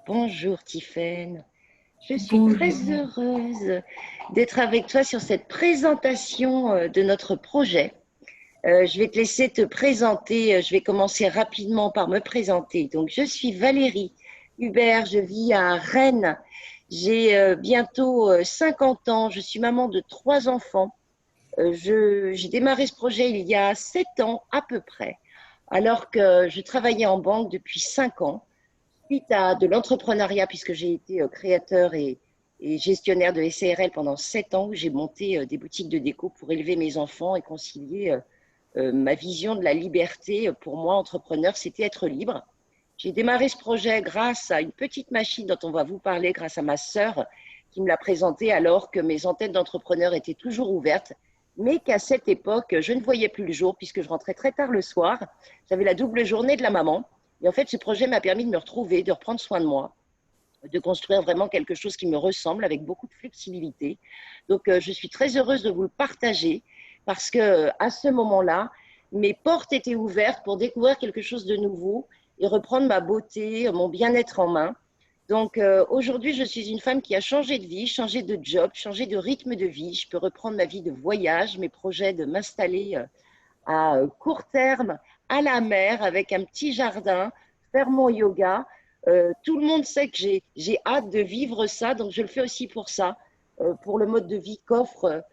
Bonjour Tiffaine, je suis très Bonjour. heureuse d'être avec toi sur cette présentation de notre projet. Je vais te laisser te présenter, je vais commencer rapidement par me présenter. Donc, je suis Valérie Hubert, je vis à Rennes, j'ai bientôt 50 ans, je suis maman de trois enfants. J'ai démarré ce projet il y a 7 ans à peu près, alors que je travaillais en banque depuis 5 ans suite à de l'entrepreneuriat, puisque j'ai été créateur et gestionnaire de SARL pendant 7 ans, où j'ai monté des boutiques de déco pour élever mes enfants et concilier ma vision de la liberté. Pour moi, entrepreneur, c'était être libre. J'ai démarré ce projet grâce à une petite machine dont on va vous parler, grâce à ma sœur qui me l'a présentée alors que mes antennes d'entrepreneur étaient toujours ouvertes, mais qu'à cette époque, je ne voyais plus le jour puisque je rentrais très tard le soir. J'avais la double journée de la maman. Et en fait, ce projet m'a permis de me retrouver, de reprendre soin de moi, de construire vraiment quelque chose qui me ressemble avec beaucoup de flexibilité. Donc, je suis très heureuse de vous le partager parce que à ce moment-là, mes portes étaient ouvertes pour découvrir quelque chose de nouveau et reprendre ma beauté, mon bien-être en main. Donc aujourd'hui, je suis une femme qui a changé de vie, changé de job, changé de rythme de vie. Je peux reprendre ma vie de voyage, mes projets de m'installer à court terme à la mer avec un petit jardin, faire mon yoga. Tout le monde sait que j'ai hâte de vivre ça, donc je le fais aussi pour ça, pour le mode de vie qu'offre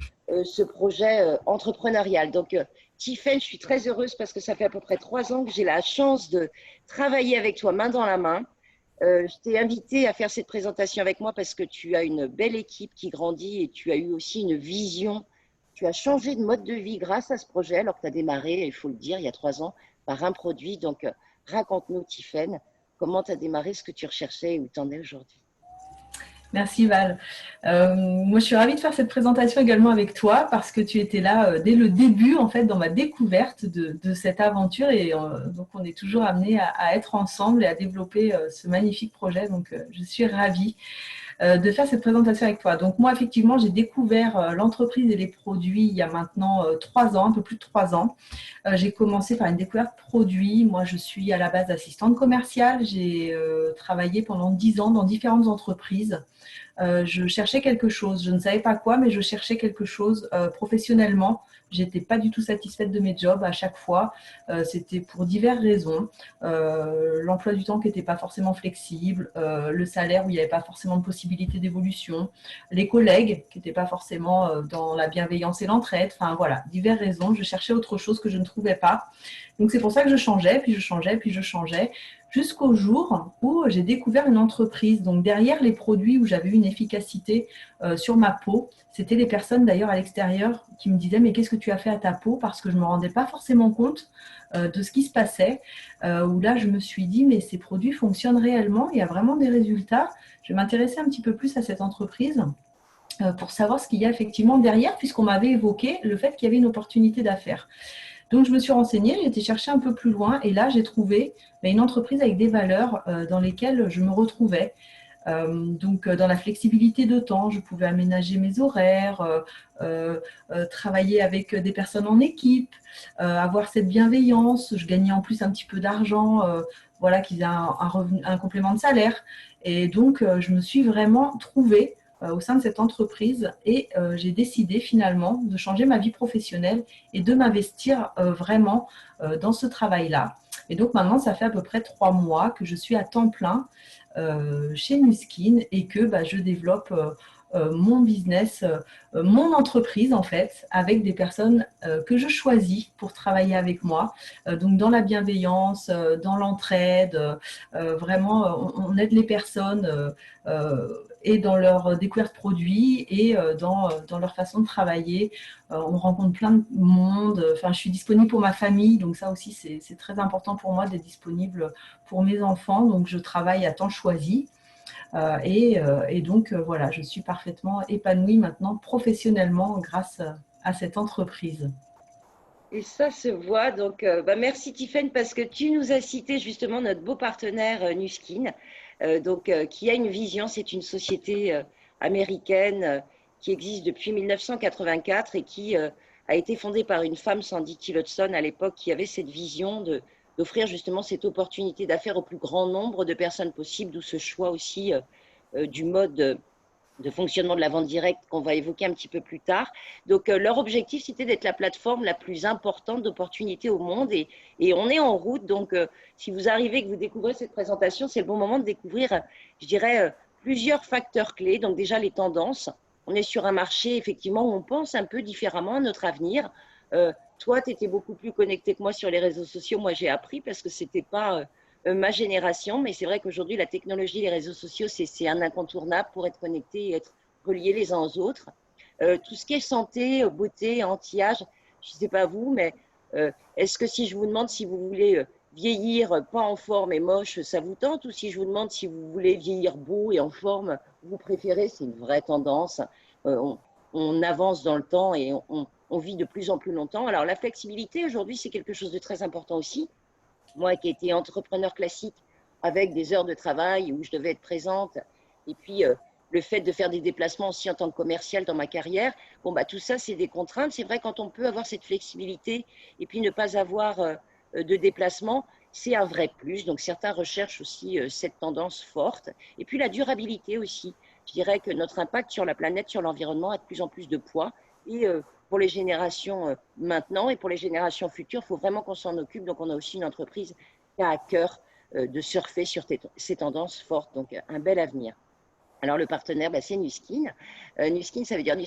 ce projet entrepreneurial. Donc, Tiffaine, je suis très heureuse parce que ça fait à peu près 3 ans que j'ai la chance de travailler avec toi main dans la main. Je t'ai invité à faire cette présentation avec moi parce que tu as une belle équipe qui grandit et tu as eu aussi une vision. Tu as changé de mode de vie grâce à ce projet alors que tu as démarré, il faut le dire, il y a 3 ans par un produit. Donc, raconte-nous, Tiffaine, comment tu as démarré, ce que tu recherchais et où tu en es aujourd'hui. Merci Val. Moi, je suis ravie de faire cette présentation également avec toi parce que tu étais là dès le début, en fait, dans ma découverte de cette aventure et donc on est toujours amenés à être ensemble et à développer ce magnifique projet. Donc, je suis ravie de faire cette présentation avec toi. Donc moi, effectivement, j'ai découvert l'entreprise et les produits il y a maintenant 3 ans, un peu plus de 3 ans. J'ai commencé par une découverte produit. Moi, je suis à la base assistante commerciale. J'ai travaillé pendant 10 ans dans différentes entreprises. Je cherchais quelque chose, je ne savais pas quoi, mais je cherchais quelque chose professionnellement. J'étais pas du tout satisfaite de mes jobs à chaque fois. C'était pour diverses raisons. L'emploi du temps qui n'était pas forcément flexible, le salaire où il n'y avait pas forcément de possibilité d'évolution, les collègues qui n'étaient pas forcément dans la bienveillance et l'entraide. Enfin voilà, diverses raisons. Je cherchais autre chose que je ne trouvais pas. Donc c'est pour ça que je changeais, puis je changeais, puis je changeais jusqu'au jour où j'ai découvert une entreprise. Donc derrière les produits où j'avais une efficacité sur ma peau, c'était les personnes d'ailleurs à l'extérieur qui me disaient mais qu'est-ce que tu as fait à ta peau parce que je ne me rendais pas forcément compte de ce qui se passait. Où là je me suis dit mais ces produits fonctionnent réellement, il y a vraiment des résultats. Je vais m'intéresser un petit peu plus à cette entreprise pour savoir ce qu'il y a effectivement derrière puisqu'on m'avait évoqué le fait qu'il y avait une opportunité d'affaires. Donc, je me suis renseignée, j'ai été chercher un peu plus loin et là, j'ai trouvé une entreprise avec des valeurs dans lesquelles je me retrouvais. Donc, dans la flexibilité de temps, je pouvais aménager mes horaires, travailler avec des personnes en équipe, avoir cette bienveillance. Je gagnais en plus un petit peu d'argent, voilà, qui faisait un revenu, un complément de salaire. Et donc, je me suis vraiment trouvée au sein de cette entreprise et j'ai décidé finalement de changer ma vie professionnelle et de m'investir vraiment dans ce travail-là. Et donc maintenant, ça fait à peu près 3 mois que je suis à temps plein chez Nuskin et que je développe mon business, mon entreprise en fait, avec des personnes que je choisis pour travailler avec moi. Donc dans la bienveillance, dans l'entraide, vraiment on aide les personnes et dans leur découverte produit et dans leur façon de travailler. On rencontre plein de monde. Enfin, je suis disponible pour ma famille, donc ça aussi c'est très important pour moi d'être disponible pour mes enfants. Donc je travaille à temps choisi. Et donc, voilà, je suis parfaitement épanouie maintenant professionnellement grâce à cette entreprise. Et ça se voit. Donc, merci Tiffaine parce que tu nous as cité justement notre beau partenaire Nuskin, qui a une vision. C'est une société américaine qui existe depuis 1984 et qui a été fondée par une femme, Sandy Tillotson, à l'époque, qui avait cette vision d'offrir justement cette opportunité d'affaires au plus grand nombre de personnes possible, d'où ce choix aussi du mode de fonctionnement de la vente directe qu'on va évoquer un petit peu plus tard. Donc, leur objectif, c'était d'être la plateforme la plus importante d'opportunités au monde et on est en route. Donc, si vous arrivez et que vous découvrez cette présentation, c'est le bon moment de découvrir, je dirais, plusieurs facteurs clés. Donc, déjà, les tendances. On est sur un marché, effectivement, où on pense un peu différemment à notre avenir. Toi, tu étais beaucoup plus connecté que moi sur les réseaux sociaux. Moi, j'ai appris parce que ce n'était pas ma génération, mais c'est vrai qu'aujourd'hui, la technologie, les réseaux sociaux, c'est un incontournable pour être connecté et être reliés les uns aux autres. Tout ce qui est santé, beauté, anti-âge, je ne sais pas vous, mais est-ce que si je vous demande si vous voulez vieillir pas en forme et moche, ça vous tente? Ou si je vous demande si vous voulez vieillir beau et en forme, vous préférez? C'est une vraie tendance. On avance dans le temps et on vit de plus en plus longtemps. Alors la flexibilité, aujourd'hui, c'est quelque chose de très important aussi. Moi qui étais entrepreneur classique avec des heures de travail où je devais être présente, et puis le fait de faire des déplacements aussi en tant que commercial dans ma carrière, bon, bah, tout ça, c'est des contraintes. C'est vrai, quand on peut avoir cette flexibilité et puis ne pas avoir de déplacement, c'est un vrai plus. Donc, certains recherchent aussi cette tendance forte. Et puis, la durabilité aussi. Je dirais que notre impact sur la planète, sur l'environnement a de plus en plus de poids. Et pour les générations maintenant et pour les générations futures, il faut vraiment qu'on s'en occupe. Donc, on a aussi une entreprise qui a à cœur de surfer sur ces tendances fortes. Donc, un bel avenir. Alors, le partenaire, bah, c'est Nuskin. Nuskin, ça veut dire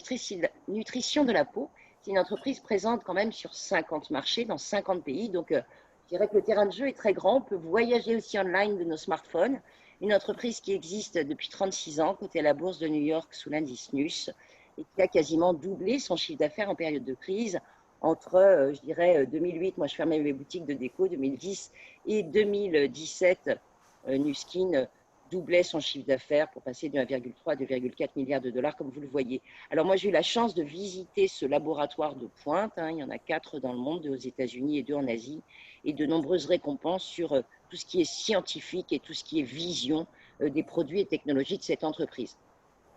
nutrition de la peau. C'est une entreprise présente quand même sur 50 marchés, dans 50 pays. Donc, je dirais que le terrain de jeu est très grand. On peut voyager aussi online de nos smartphones. Une entreprise qui existe depuis 36 ans, cotée à la bourse de New York sous l'indice NUS, et qui a quasiment doublé son chiffre d'affaires en période de crise entre, je dirais, 2008, moi je fermais mes boutiques de déco, 2010 et 2017, Nuskin doublait son chiffre d'affaires pour passer de 1,3 à 2,4 milliards de dollars, comme vous le voyez. Alors moi, j'ai eu la chance de visiter ce laboratoire de pointe. Il y en a 4 dans le monde, 2 aux États-Unis et 2 en Asie, et de nombreuses récompenses sur tout ce qui est scientifique et tout ce qui est vision des produits et technologies de cette entreprise.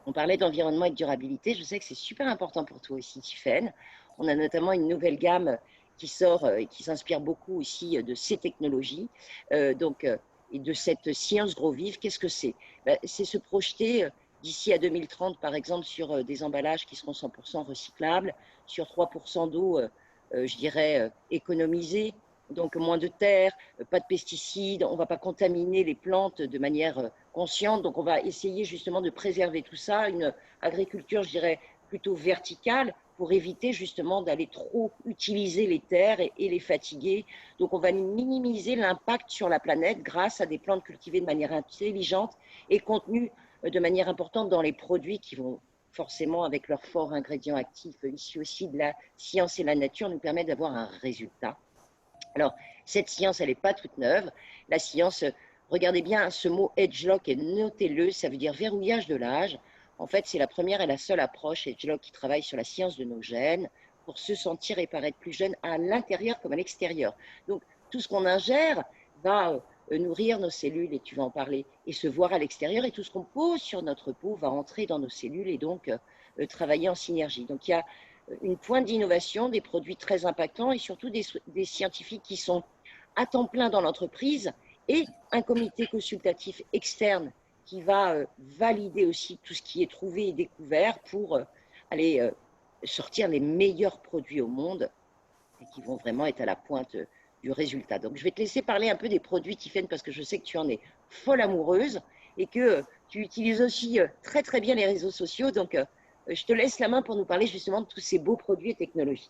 On parlait d'environnement et de durabilité. Je sais que c'est super important pour toi aussi, Tiffaine. On a notamment une nouvelle gamme qui sort et qui s'inspire beaucoup aussi de ces technologies. Donc, et de cette science gros vive, qu'est-ce que c'est? C'est se projeter d'ici à 2030, par exemple, sur des emballages qui seront 100% recyclables, sur 3% d'eau, je dirais, économisée, donc moins de terre, pas de pesticides, on ne va pas contaminer les plantes de manière consciente, donc on va essayer justement de préserver tout ça, une agriculture, je dirais, plutôt verticale, pour éviter justement d'aller trop utiliser les terres et les fatiguer. Donc, on va minimiser l'impact sur la planète grâce à des plantes cultivées de manière intelligente et contenues de manière importante dans les produits qui vont forcément, avec leurs forts ingrédients actifs, issus aussi de la science et la nature, nous permettent d'avoir un résultat. Alors, cette science, elle n'est pas toute neuve. La science, regardez bien ce mot edgelock et notez-le, ça veut dire verrouillage de l'âge. En fait, c'est la première et la seule approche edgelock qui travaille sur la science de nos gènes pour se sentir et paraître plus jeune à l'intérieur comme à l'extérieur. Donc, tout ce qu'on ingère va nourrir nos cellules, et tu vas en parler, et se voir à l'extérieur, et tout ce qu'on pose sur notre peau va entrer dans nos cellules et donc travailler en synergie. Donc, il y a une pointe d'innovation, des produits très impactants et surtout des scientifiques qui sont à temps plein dans l'entreprise et un comité consultatif externe qui va valider aussi tout ce qui est trouvé et découvert pour aller sortir les meilleurs produits au monde et qui vont vraiment être à la pointe du résultat. Donc, je vais te laisser parler un peu des produits, Tiffaine, parce que je sais que tu en es folle amoureuse et que tu utilises aussi très, très bien les réseaux sociaux. Donc, je te laisse la main pour nous parler justement de tous ces beaux produits et technologies.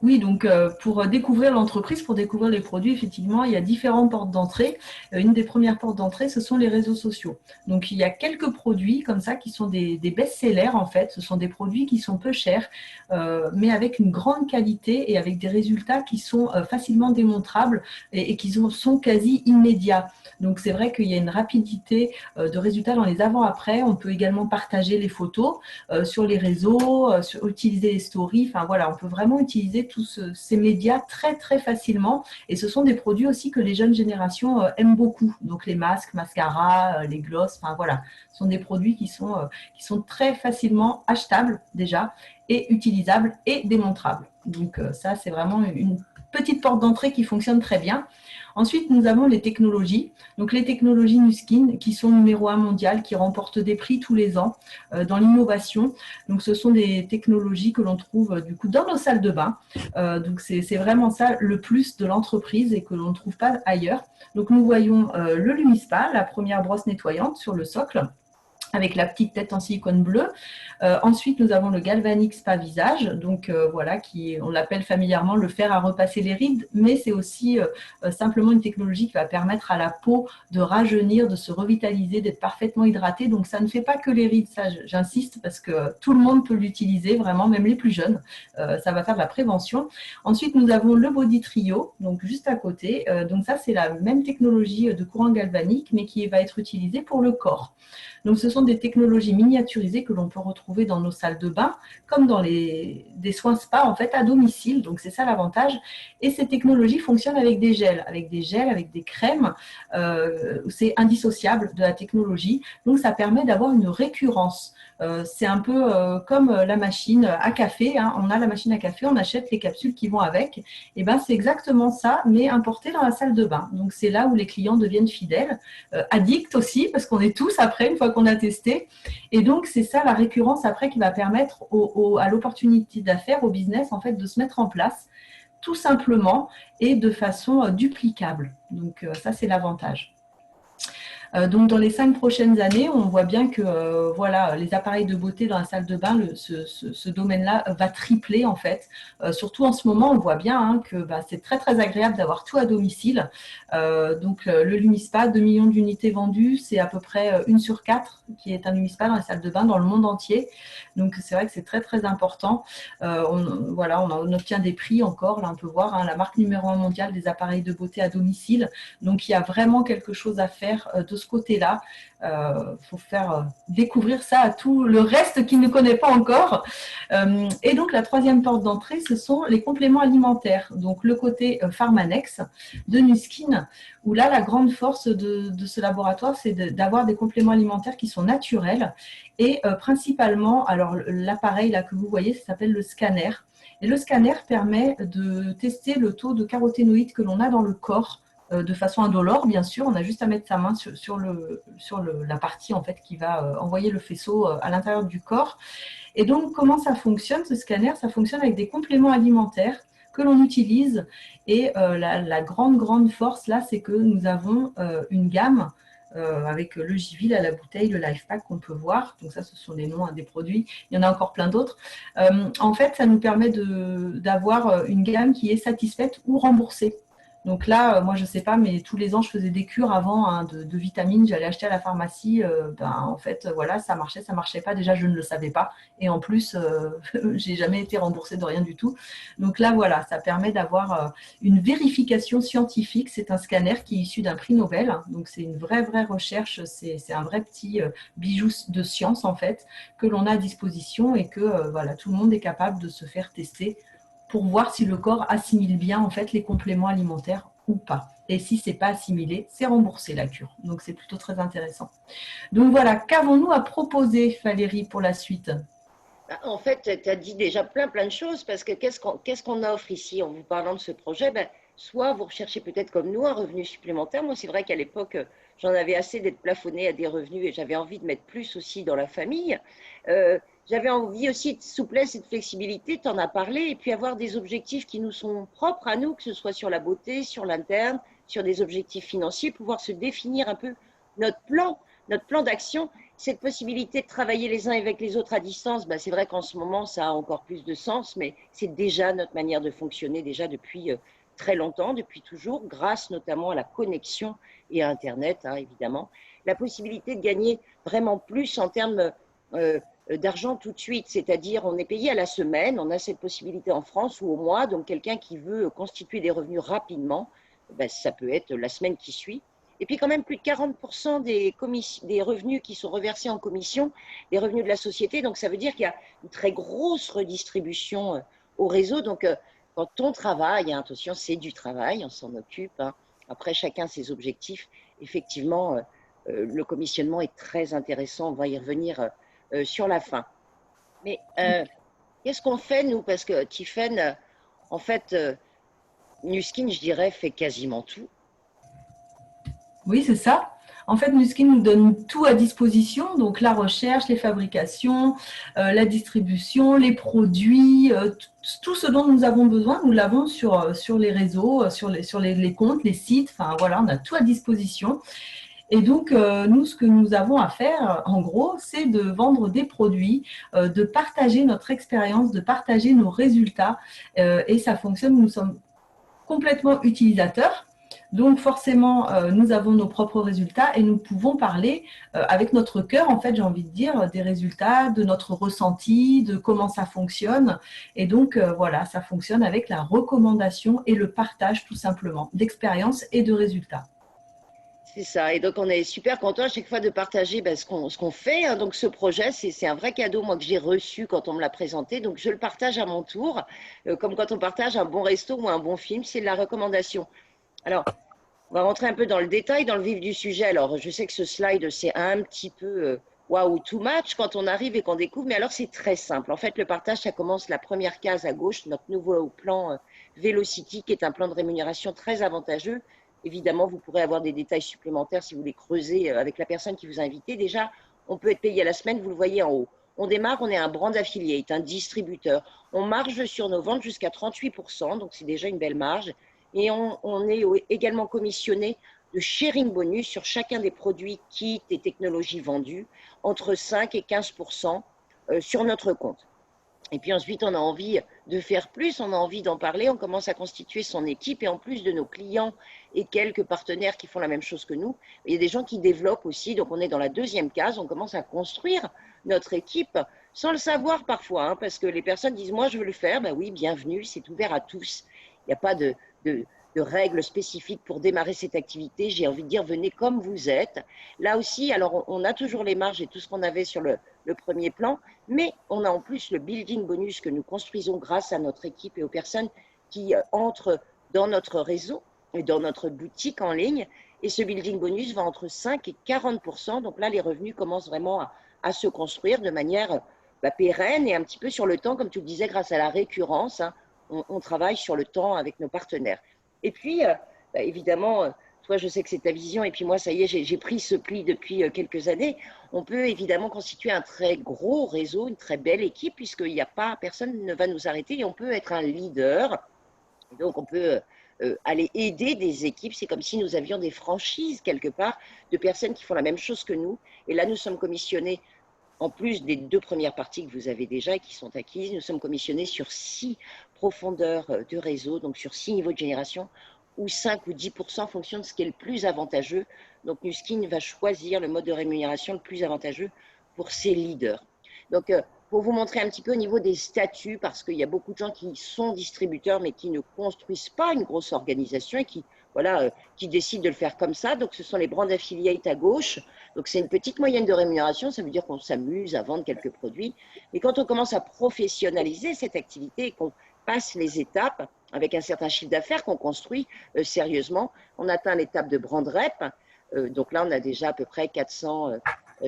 Oui, donc pour découvrir l'entreprise, pour découvrir les produits, effectivement, il y a différentes portes d'entrée. Une des premières portes d'entrée, ce sont les réseaux sociaux. Donc, il y a quelques produits comme ça qui sont des best-sellers, en fait. Ce sont des produits qui sont peu chers, mais avec une grande qualité et avec des résultats qui sont facilement démontrables et qui sont quasi immédiats. Donc, c'est vrai qu'il y a une rapidité de résultats dans les avant-après. On peut également partager les photos sur les réseaux, utiliser les stories. Enfin, voilà, on peut vraiment utiliser tous ces médias très très facilement et ce sont des produits aussi que les jeunes générations aiment beaucoup, donc les masques, mascaras, les glosses, enfin voilà, ce sont des produits qui sont très facilement achetables déjà et utilisables et démontrables. Donc ça c'est vraiment une petite porte d'entrée qui fonctionne très bien. Ensuite, nous avons les technologies. Donc, les technologies Nu Skin qui sont numéro 1 mondial, qui remportent des prix tous les ans dans l'innovation. Donc, ce sont des technologies que l'on trouve du coup dans nos salles de bain. Donc, c'est vraiment ça le plus de l'entreprise et que l'on ne trouve pas ailleurs. Donc, nous voyons le Lumispa, la première brosse nettoyante sur le socle, avec la petite tête en silicone bleu. Ensuite, nous avons le Galvanic Spa Visage, donc voilà, on l'appelle familièrement le fer à repasser les rides, mais c'est aussi simplement une technologie qui va permettre à la peau de rajeunir, de se revitaliser, d'être parfaitement hydratée. Donc, ça ne fait pas que les rides, ça j'insiste, parce que tout le monde peut l'utiliser, vraiment, même les plus jeunes. Ça va faire de la prévention. Ensuite, nous avons le Body Trio, donc juste à côté. Donc ça, c'est la même technologie de courant galvanique, mais qui va être utilisée pour le corps. Donc, ce sont des technologies miniaturisées que l'on peut retrouver dans nos salles de bain, comme dans des soins spa, en fait, à domicile. Donc, c'est ça l'avantage. Et ces technologies fonctionnent avec des gels, avec des crèmes. C'est indissociable de la technologie. Donc, ça permet d'avoir une récurrence. C'est un peu comme la machine à café. Hein. On a la machine à café, on achète les capsules qui vont avec. Et ben, c'est exactement ça, mais importé dans la salle de bain. Donc, c'est là où les clients deviennent fidèles, addicts aussi, parce qu'on est tous après, une fois qu'on a testé. Et donc, c'est ça la récurrence après qui va permettre à l'opportunité d'affaires, au business, en fait, de se mettre en place tout simplement et de façon duplicable. Donc, ça, c'est l'avantage. Donc, dans les 5 prochaines années, on voit bien que voilà, les appareils de beauté dans la salle de bain, ce domaine-là va tripler en fait. Surtout en ce moment, on voit bien hein, que c'est très très agréable d'avoir tout à domicile. Donc, le Lumispa, 2 millions d'unités vendues, c'est à peu près 1 sur 4 qui est un Lumispa dans la salle de bain dans le monde entier. Donc, c'est vrai que c'est très très important. On obtient des prix encore, là on peut voir, hein, la marque numéro 1 mondiale des appareils de beauté à domicile. Donc, il y a vraiment quelque chose à faire de ce côté-là. Faut faire découvrir ça à tout le reste qui ne connaît pas encore. Et donc, la troisième porte d'entrée, ce sont les compléments alimentaires. Donc, le côté Pharmanex de Nu Skin, où là, la grande force de ce laboratoire, c'est d'avoir des compléments alimentaires qui sont naturels et principalement, alors l'appareil là que vous voyez, ça s'appelle le scanner. Et le scanner permet de tester le taux de caroténoïdes que l'on a dans le corps de façon indolore, bien sûr. On a juste à mettre sa main sur la partie en fait, qui va envoyer le faisceau à l'intérieur du corps. Et donc, comment ça fonctionne, ce scanner? Ça fonctionne avec des compléments alimentaires que l'on utilise. Et la grande force, là, c'est que nous avons une gamme avec le Givil à la bouteille, le Life Pack qu'on peut voir. Donc ça, ce sont les noms des produits. Il y en a encore plein d'autres. En fait, ça nous permet d'avoir une gamme qui est satisfaite ou remboursée. Donc là, moi, je ne sais pas, mais tous les ans, je faisais des cures avant hein, de vitamines. J'allais acheter à la pharmacie. En fait, voilà, ça marchait pas. Déjà, je ne le savais pas. Et en plus, j'ai jamais été remboursée de rien du tout. Donc là, voilà, ça permet d'avoir une vérification scientifique. C'est un scanner qui est issu d'un prix Nobel. Donc, c'est une vraie recherche. C'est un vrai petit bijou de science, en fait, que l'on a à disposition et que voilà, tout le monde est capable de se faire tester pour voir si le corps assimile bien en fait les compléments alimentaires ou pas. Et si ce n'est pas assimilé, c'est remboursé la cure. Donc c'est plutôt très intéressant. Donc voilà, qu'avons-nous à proposer, Valérie, pour la suite? En fait, tu as dit déjà plein de choses parce que qu'est-ce qu'on offre ici en vous parlant de ce projet? Soit vous recherchez peut-être comme nous un revenu supplémentaire. Moi, c'est vrai qu'à l'époque, j'en avais assez d'être plafonnée à des revenus et j'avais envie de mettre plus aussi dans la famille. J'avais envie aussi de souplesse et de flexibilité, tu en as parlé, et puis avoir des objectifs qui nous sont propres à nous, que ce soit sur la beauté, sur l'interne, sur des objectifs financiers, pouvoir se définir un peu notre plan d'action. Cette possibilité de travailler les uns avec les autres à distance, c'est vrai qu'en ce moment, ça a encore plus de sens, mais c'est déjà notre manière de fonctionner déjà depuis très longtemps, depuis toujours, grâce notamment à la connexion et à Internet, hein, évidemment. La possibilité de gagner vraiment plus en termes d'argent tout de suite, c'est-à-dire on est payé à la semaine, on a cette possibilité en France ou au mois, donc quelqu'un qui veut constituer des revenus rapidement, ça peut être la semaine qui suit. Et puis quand même plus de 40% des revenus qui sont reversés en commission, des revenus de la société, donc ça veut dire qu'il y a une très grosse redistribution au réseau, donc quand on travaille, hein, attention, c'est du travail, on s'en occupe, hein. Après chacun ses objectifs, effectivement, le commissionnement est très intéressant, on va y revenir sur la fin. Mais qu'est-ce qu'on fait, nous? Parce que Tiffaine, en fait, Nuskin, je dirais, fait quasiment tout. Oui, c'est ça. En fait, Nuskin nous donne tout à disposition, donc la recherche, les fabrications, la distribution, les produits, tout ce dont nous avons besoin, nous l'avons sur les réseaux, sur les comptes, les sites, enfin voilà, on a tout à disposition. Et donc, nous, ce que nous avons à faire, en gros, c'est de vendre des produits, de partager notre expérience, de partager nos résultats. Et ça fonctionne, nous sommes complètement utilisateurs. Donc forcément, nous avons nos propres résultats et nous pouvons parler avec notre cœur, en fait, j'ai envie de dire, des résultats, de notre ressenti, de comment ça fonctionne. Et donc, voilà, ça fonctionne avec la recommandation et le partage, tout simplement, d'expériences et de résultats. C'est ça. Et donc, on est super content à chaque fois de partager ce qu'on fait, hein. Donc, ce projet, c'est un vrai cadeau, moi, que j'ai reçu quand on me l'a présenté. Donc, je le partage à mon tour, comme quand on partage un bon resto ou un bon film, c'est de la recommandation. Alors, on va rentrer un peu dans le détail, dans le vif du sujet. Alors, je sais que ce slide, c'est un petit peu waouh, too much quand on arrive et qu'on découvre, mais alors c'est très simple. En fait, le partage, ça commence la première case à gauche, notre nouveau plan Velocity, qui est un plan de rémunération très avantageux. Évidemment, vous pourrez avoir des détails supplémentaires si vous voulez creuser avec la personne qui vous a invité. Déjà, on peut être payé à la semaine, vous le voyez en haut. On démarre, on est un brand affiliate, un distributeur. On marge sur nos ventes jusqu'à 38%, donc c'est déjà une belle marge. Et on est également commissionné de sharing bonus sur chacun des produits, kits et technologies vendus, entre 5 et 15% sur notre compte. Et puis ensuite, on a envie de faire plus, on a envie d'en parler, on commence à constituer son équipe et en plus de nos clients et quelques partenaires qui font la même chose que nous, il y a des gens qui développent aussi, donc on est dans la deuxième case, on commence à construire notre équipe sans le savoir parfois, hein, parce que les personnes disent moi je veux le faire, ben oui, bienvenue, c'est ouvert à tous, il n'y a pas de, de règles spécifiques pour démarrer cette activité, j'ai envie de dire venez comme vous êtes. Là aussi, alors on a toujours les marges et tout ce qu'on avait sur le premier plan, mais on a en plus le building bonus que nous construisons grâce à notre équipe et aux personnes qui entrent dans notre réseau et dans notre boutique en ligne. Et ce building bonus va entre 5 et 40%. Donc là, les revenus commencent vraiment à se construire de manière pérenne et un petit peu sur le temps, comme tu le disais, grâce à la récurrence, hein, on travaille sur le temps avec nos partenaires. Et puis, évidemment, toi, je sais que c'est ta vision, et puis moi, ça y est, j'ai pris ce pli depuis quelques années. On peut évidemment constituer un très gros réseau, une très belle équipe, puisqu'il n'y a pas, personne ne va nous arrêter, et on peut être un leader. Et donc, on peut aller aider des équipes. C'est comme si nous avions des franchises quelque part de personnes qui font la même chose que nous. Et là, nous sommes commissionnés, en plus des deux premières parties que vous avez déjà et qui sont acquises, nous sommes commissionnés sur 6 profondeurs de réseau, donc sur 6 niveaux de génération, où 5 ou 10% en fonction de ce qui est le plus avantageux. Donc, Nuskin va choisir le mode de rémunération le plus avantageux pour ses leaders. Donc, pour vous montrer un petit peu au niveau des statuts, parce qu'il y a beaucoup de gens qui sont distributeurs, mais qui ne construisent pas une grosse organisation et qui, voilà, qui décident de le faire comme ça. Donc, ce sont les brand affiliates à gauche. Donc, c'est une petite moyenne de rémunération. Ça veut dire qu'on s'amuse à vendre quelques produits. Mais quand on commence à professionnaliser cette activité et qu'on passe les étapes avec un certain chiffre d'affaires qu'on construit sérieusement, on atteint l'étape de brand rep. Donc là, on a déjà à peu près 400,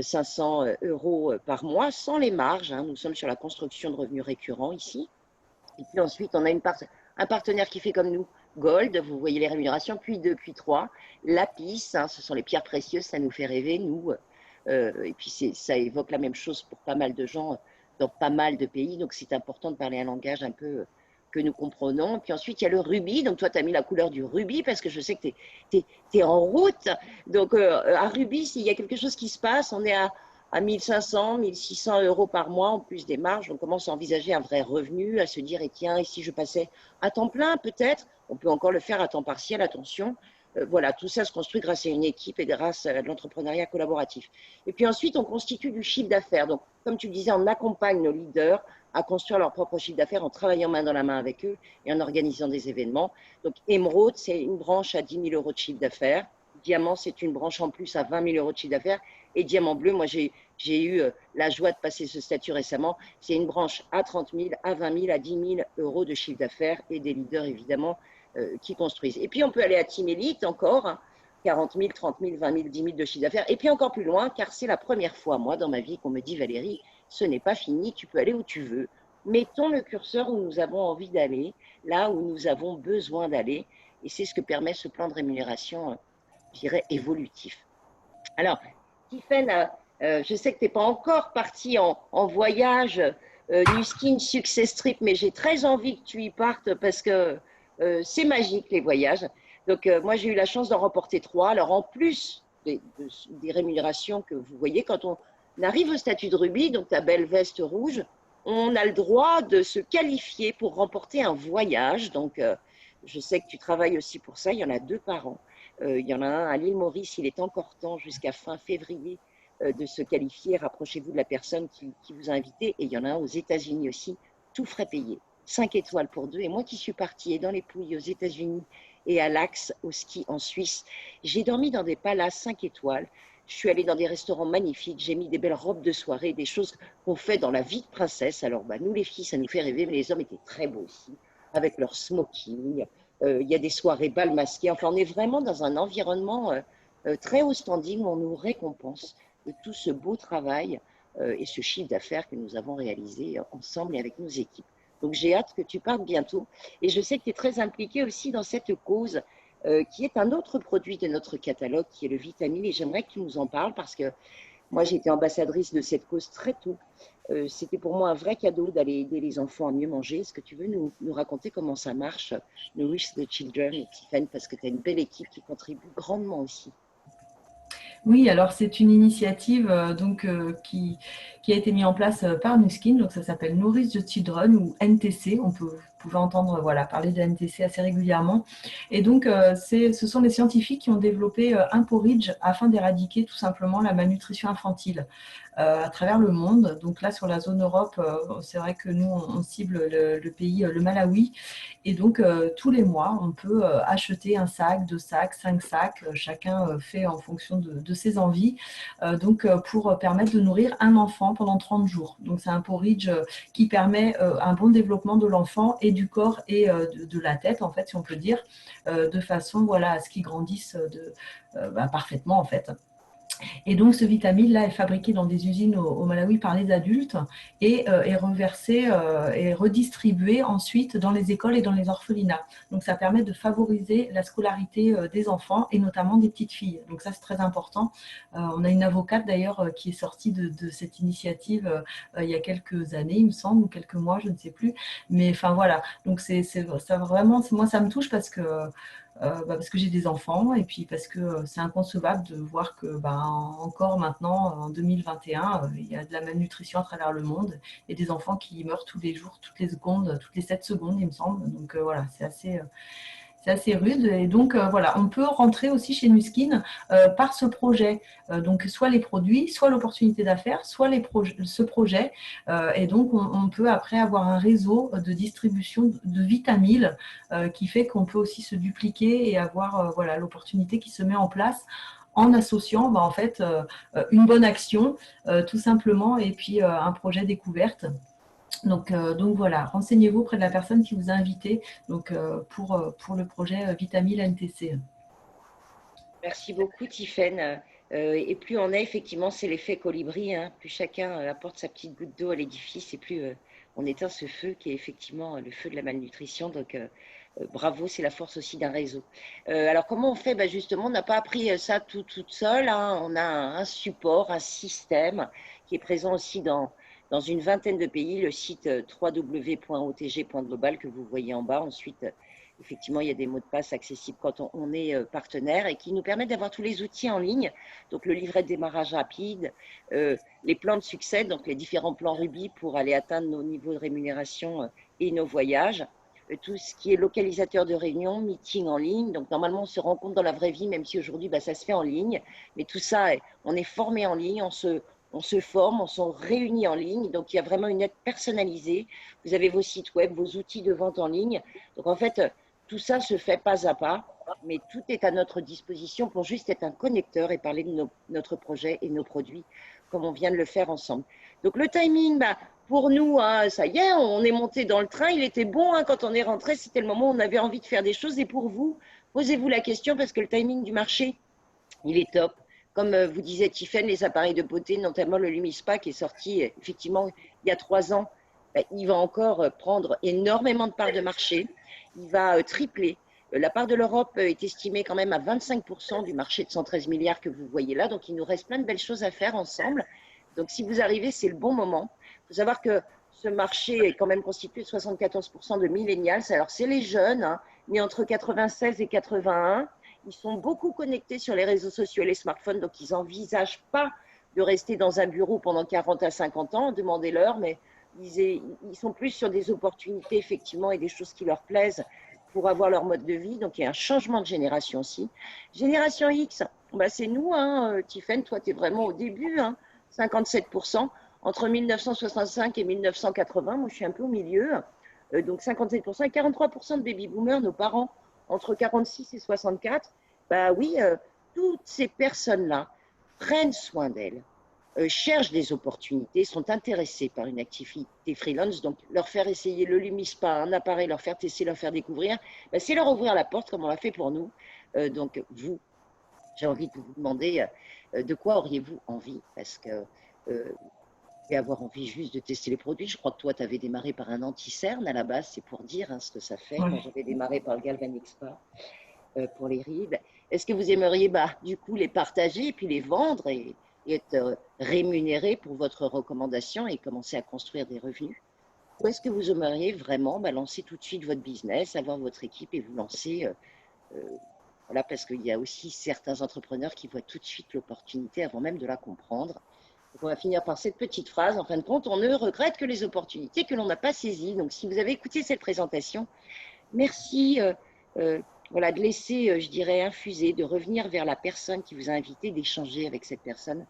500 euros par mois sans les marges, hein. Nous sommes sur la construction de revenus récurrents ici. Et puis ensuite, on a un partenaire qui fait comme nous, Gold, vous voyez les rémunérations, puis 2, puis 3. Lapis, hein, ce sont les pierres précieuses, ça nous fait rêver, nous. Et puis ça évoque la même chose pour pas mal de gens dans pas mal de pays. Donc c'est important de parler un langage un peu que nous comprenons. Puis ensuite, il y a le rubis. Donc toi, tu as mis la couleur du rubis parce que je sais que tu es en route. Donc à rubis, s'il y a quelque chose qui se passe, on est à 1500, 1600 euros par mois en plus des marges. On commence à envisager un vrai revenu, à se dire, et tiens, et si je passais à temps plein, peut-être, on peut encore le faire à temps partiel, attention. Voilà, tout ça se construit grâce à une équipe et grâce à l'entrepreneuriat collaboratif. Et puis ensuite, on constitue du chiffre d'affaires. Donc, comme tu disais, on accompagne nos leaders à construire leur propre chiffre d'affaires en travaillant main dans la main avec eux et en organisant des événements. Donc, Émeraude, c'est une branche à 10 000 euros de chiffre d'affaires. Diamant, c'est une branche en plus à 20 000 euros de chiffre d'affaires. Et Diamant Bleu, moi, j'ai eu la joie de passer ce statut récemment. C'est une branche à 30 000, à 20 000, à 10 000 euros de chiffre d'affaires et des leaders, évidemment, qui construisent. Et puis, on peut aller à Team Elite encore, hein, 40 000, 30 000, 20 000, 10 000 de chiffre d'affaires. Et puis encore plus loin, car c'est la première fois, moi, dans ma vie, qu'on me dit, Valérie, ce n'est pas fini, tu peux aller où tu veux. mettons le curseur où nous avons envie d'aller, là où nous avons besoin d'aller. Et c'est ce que permet ce plan de rémunération, je dirais, évolutif. Alors, Tiffen, je sais que tu n'es pas encore parti en voyage Nuskin Success Trip, mais j'ai très envie que tu y partes parce que c'est magique les voyages. Donc, moi, j'ai eu la chance d'en remporter 3. Alors, en plus des rémunérations que vous voyez, quand on arrive au statut de rubis, donc ta belle veste rouge, on a le droit de se qualifier pour remporter un voyage. Donc, je sais que tu travailles aussi pour ça. Il y en a 2 par an. Il y en a un à l'île Maurice. Il est encore temps jusqu'à fin février de se qualifier. Rapprochez-vous de la personne qui vous a invité. Et il y en a un aux États-Unis aussi, tout frais payé. 5 étoiles pour 2. Et moi qui suis partie et dans les Pouilles aux États-Unis et à l'Axe au ski en Suisse, j'ai dormi dans des palaces 5 étoiles. Je suis allée dans des restaurants magnifiques, j'ai mis des belles robes de soirée, des choses qu'on fait dans la vie de princesse. Alors, nous les filles, ça nous fait rêver, mais les hommes étaient très beaux aussi, avec leur smoking. Il y a des soirées bal masquées. Enfin, on est vraiment dans un environnement très haut standing où on nous récompense de tout ce beau travail et ce chiffre d'affaires que nous avons réalisé ensemble et avec nos équipes. Donc, j'ai hâte que tu partes bientôt. Et je sais que tu es très impliquée aussi dans cette cause qui est un autre produit de notre catalogue, qui est le Vitamine. Et j'aimerais que tu nous en parles parce que moi, j'ai été ambassadrice de cette cause très tôt. C'était pour moi un vrai cadeau d'aller aider les enfants à mieux manger. Est-ce que tu veux nous raconter comment ça marche, Nourish the Children, Tiffen, parce que tu as une belle équipe qui contribue grandement aussi. Oui, alors c'est une initiative qui a été mise en place par Nuskin, donc ça s'appelle Nourish the Children ou NTC. Vous pouvez entendre voilà, parler de NTC assez régulièrement. Et donc, ce sont des scientifiques qui ont développé un porridge afin d'éradiquer tout simplement la malnutrition infantile à travers le monde. Donc là, sur la zone Europe, c'est vrai que nous, on cible le pays, le Malawi. Et donc, tous les mois, on peut acheter un sac, 2 sacs, 5 sacs. Chacun fait en fonction de ses envies. Pour permettre de nourrir un enfant pendant 30 jours. Donc, c'est un porridge qui permet un bon développement de l'enfant et du corps et de la tête, en fait, si on peut dire, de façon voilà, à ce qu'il grandisse parfaitement, en fait. Et donc, ce vitamine-là est fabriqué dans des usines au Malawi par les adultes et est reversé et redistribué ensuite dans les écoles et dans les orphelinats. Donc, ça permet de favoriser la scolarité des enfants et notamment des petites filles. Donc, ça, c'est très important. On a une avocate d'ailleurs qui est sortie de cette initiative il y a quelques années, il me semble, ou quelques mois, je ne sais plus. Mais enfin, voilà. Donc, ça vraiment, moi, ça me touche parce que j'ai des enfants et puis parce que c'est inconcevable de voir que encore maintenant, en 2021, il y a de la malnutrition à travers le monde et des enfants qui meurent tous les jours, toutes les secondes, toutes les 7 secondes, il me semble. Donc voilà, c'est assez rude. Et donc, voilà, on peut rentrer aussi chez Nuskin par ce projet. Donc, soit les produits, soit l'opportunité d'affaires, soit ce projet. Et donc, on peut après avoir un réseau de distribution de Vitamil qui fait qu'on peut aussi se dupliquer et avoir voilà, l'opportunité qui se met en place en associant en fait, une bonne action, tout simplement, et puis un projet découverte. Donc voilà, renseignez-vous auprès de la personne qui vous a invité pour le projet Vitamil NTC. Merci beaucoup, Tiffen. Et plus on est, effectivement, c'est l'effet colibri. Hein. Plus chacun apporte sa petite goutte d'eau à l'édifice et plus on éteint ce feu qui est effectivement le feu de la malnutrition. Donc, bravo, c'est la force aussi d'un réseau. Alors, comment on fait? Justement, on n'a pas appris ça toute seule. Hein. On a un support, un système qui est présent aussi dans une vingtaine de pays. Le site www.otg.global que vous voyez en bas. Ensuite, effectivement, il y a des mots de passe accessibles quand on est partenaire et qui nous permettent d'avoir tous les outils en ligne. Donc, le livret de démarrage rapide, les plans de succès, donc les différents plans Ruby pour aller atteindre nos niveaux de rémunération et nos voyages. Tout ce qui est localisateur de réunion, meeting en ligne. Donc, normalement, on se rencontre dans la vraie vie, même si aujourd'hui, ça se fait en ligne. Mais tout ça, on est formé en ligne, on se forme, on se réunit en ligne. Donc, il y a vraiment une aide personnalisée. Vous avez vos sites web, vos outils de vente en ligne. Donc, en fait, tout ça se fait pas à pas, mais tout est à notre disposition pour juste être un connecteur et parler de notre projet et nos produits, comme on vient de le faire ensemble. Donc, le timing, pour nous, hein, ça y est, on est monté dans le train. Il était bon hein, quand on est rentré. C'était le moment où on avait envie de faire des choses. Et pour vous, posez-vous la question parce que le timing du marché, il est top. Comme vous disiez, Tiffen, les appareils de beauté, notamment le Lumispa qui est sorti effectivement il y a 3 ans, il va encore prendre énormément de parts de marché. Il va tripler. La part de l'Europe est estimée quand même à 25% du marché de 113 milliards que vous voyez là. Donc, il nous reste plein de belles choses à faire ensemble. Donc, si vous arrivez, c'est le bon moment. Il faut savoir que ce marché est quand même constitué de 74% de millennials. Alors, c'est les jeunes, hein, nés entre 96 et 81. Ils sont beaucoup connectés sur les réseaux sociaux et les smartphones. Donc, ils n'envisagent pas de rester dans un bureau pendant 40 à 50 ans. Demandez-leur, mais ils sont plus sur des opportunités, effectivement, et des choses qui leur plaisent pour avoir leur mode de vie. Donc, il y a un changement de génération aussi. Génération X, bah, c'est nous, hein, Tiffaine, toi, tu es vraiment au début, hein, 57%. Entre 1965 et 1980, moi, je suis un peu au milieu. Donc, 57% et 43% de baby-boomers, nos parents, entre 46 et 64. Bah oui, toutes ces personnes-là prennent soin d'elles, cherchent des opportunités, sont intéressés par une activité freelance, donc leur faire essayer le Lumispa, un appareil, leur faire tester, leur faire découvrir, ben, c'est leur ouvrir la porte comme on l'a fait pour nous. Donc vous, j'ai envie de vous demander de quoi auriez-vous envie, parce que et avoir envie juste de tester les produits. Je crois que toi, tu avais démarré par un anti-cerne à la base, c'est pour dire hein, ce que ça fait. Moi, Ouais. j'avais démarré par le Galvanic Spa pour les rides. Est-ce que vous aimeriez du coup les partager et puis les vendre et être rémunéré pour votre recommandation et commencer à construire des revenus? Ou est-ce que vous aimeriez vraiment lancer tout de suite votre business, avoir votre équipe et vous lancer voilà, parce qu'il y a aussi certains entrepreneurs qui voient tout de suite l'opportunité avant même de la comprendre. Donc on va finir par cette petite phrase. En fin de compte, on ne regrette que les opportunités que l'on n'a pas saisies. Donc si vous avez écouté cette présentation, merci voilà, de laisser, je dirais, infuser, de revenir vers la personne qui vous a invité, d'échanger avec cette personne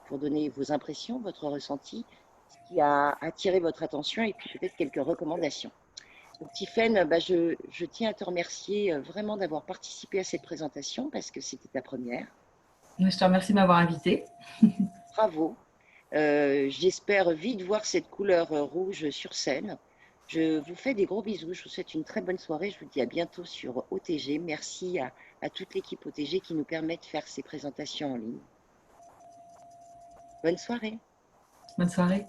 pour donner vos impressions, votre ressenti, ce qui a attiré votre attention et puis peut-être quelques recommandations. Donc, Tiffaine, je tiens à te remercier vraiment d'avoir participé à cette présentation parce que c'était ta première. Je te remercie de m'avoir invité. Bravo. J'espère vite voir cette couleur rouge sur scène. Je vous fais des gros bisous. Je vous souhaite une très bonne soirée. Je vous dis à bientôt sur OTG. Merci à toute l'équipe OTG qui nous permet de faire ces présentations en ligne. Bonne soirée. Bonne soirée.